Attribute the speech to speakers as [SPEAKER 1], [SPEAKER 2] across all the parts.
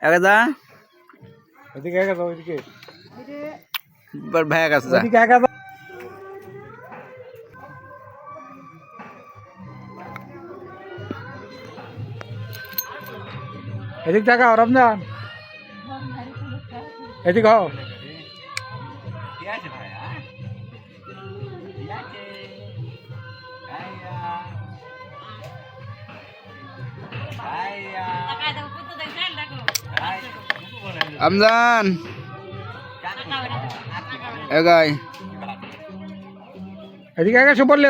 [SPEAKER 1] একদা
[SPEAKER 2] এদিকে একা দাও এদিকে
[SPEAKER 1] ভাই কাছে যা
[SPEAKER 2] এদিকে একা দাও এদিক টাকা রমজান এদিক হও
[SPEAKER 1] রমজান এগাই
[SPEAKER 2] এদিকে একা সব বললে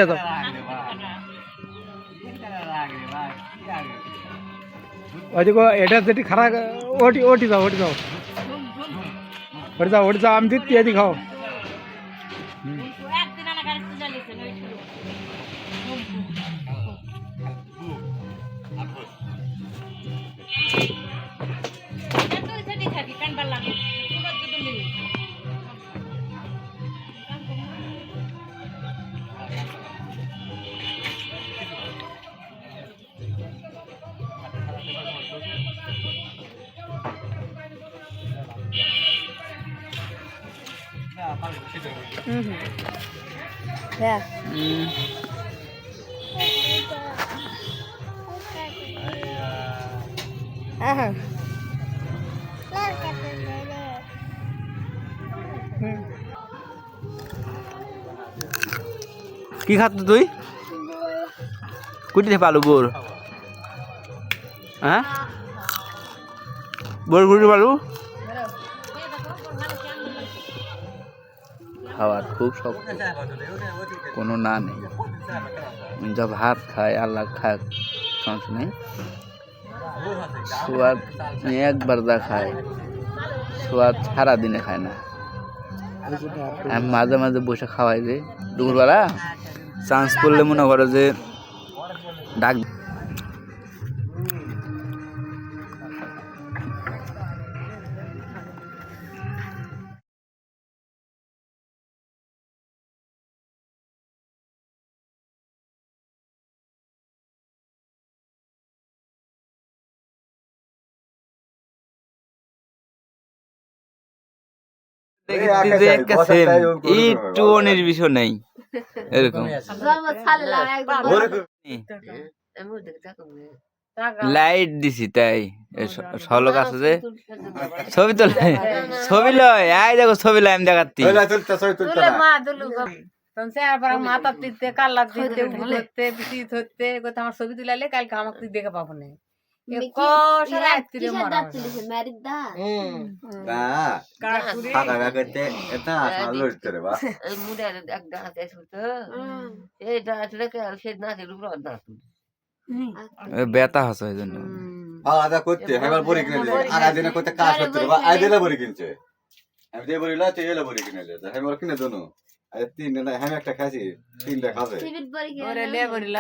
[SPEAKER 2] তো ওইদিকে এটা যেটি খারাপ ওটি যাও আমি দিচ্ছি এদিকে হও
[SPEAKER 1] কি খাচ্ছ তুই কুটিতে পালু বোর হ্যাঁ বোর কুটি পালু খাওয়ার খুব শখ কোনো না নেই যা ভাত খায় আল্লাহ খায় সমস্যা নেই সোয়াদ একবার যা খায় সোয়াদ সারাদিনে খায় না আমি মাঝে মাঝে বসে খাওয়াই যে দুপুরবেলা চান্স করলে মনে করো যে ডাক একটু অনির্বিষয় নেই এরকম লাইট দিছি তাই সলক আছে যে ছবি তোলে ছবি লয় আই দেখো ছবি লয় আমি দেখাচ্ছি
[SPEAKER 3] মাথা দিতে কাল্লা দিতে ধরতে পিঠি ধরতে আমার ছবি তুলালে কালকে আমাকে তুই দেখে পাবো না
[SPEAKER 1] ব্যথা হচ্ছে ওই জন্য
[SPEAKER 4] আলাদা করতে এবার বড়ি কিনে দিলে আড়াই দিনে করতে কাজ করতে বা আই দিলে বড়ি কিনছে আমি যে বড়ি লা তুই এলে বড়ি কিনে দিলে আমি ওর কিনে দেবো আরে তিনটা না আমি একটা খাসি তিনটা খাবে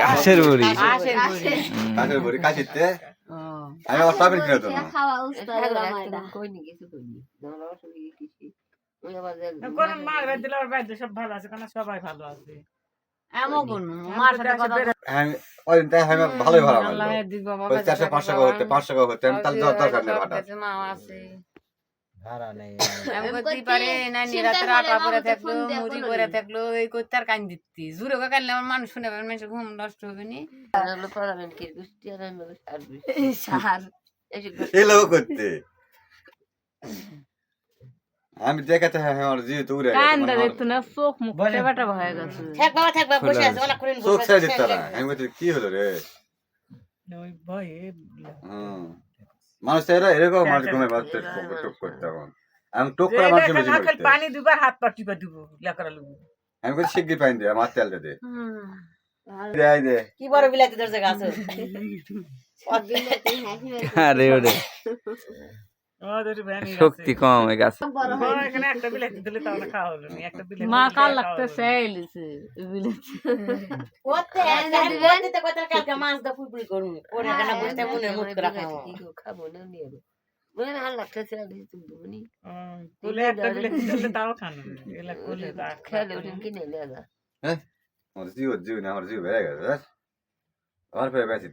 [SPEAKER 1] কাশের বড়ি
[SPEAKER 4] কাশের বড়ি কাশিতে আমি ওর পাবেন কিনে দেবো
[SPEAKER 3] সব ভালো আছে কারণ সবাই ভালো আছে
[SPEAKER 4] ভালোই ভালো 400-500 হতে 500 হতে আমি তাহলে দরকার নেই ভাড়া
[SPEAKER 2] ভাড়া নেই
[SPEAKER 3] মানুষ শুনে মানুষের ঘুম নষ্ট হবে নি
[SPEAKER 4] করতে আমি দেখাতে আমার যেহেতু উড়ে কি হলো রে মানুষ এরকম মানুষ ঘুমে টুক করতে আমি টুক করে
[SPEAKER 3] পানি দুবার হাত পা টিপা দিব
[SPEAKER 4] আমি বলছি শিগগির পানি দে আমার তেল দে
[SPEAKER 3] কি বড় বিলাতি ধরছে গাছ
[SPEAKER 1] আরে ওরে শক্তি কম হয়ে গেছে
[SPEAKER 3] মা কাল লাগতেছে মাছ দা ফুলপুরি করবো খাবো না নিয়ে ভাল লাগতেছে খেলে ওঠেন কিনে
[SPEAKER 4] আমার জিও না আমার জিও বেড়ে গেছে আমার ফেরে বেঁচে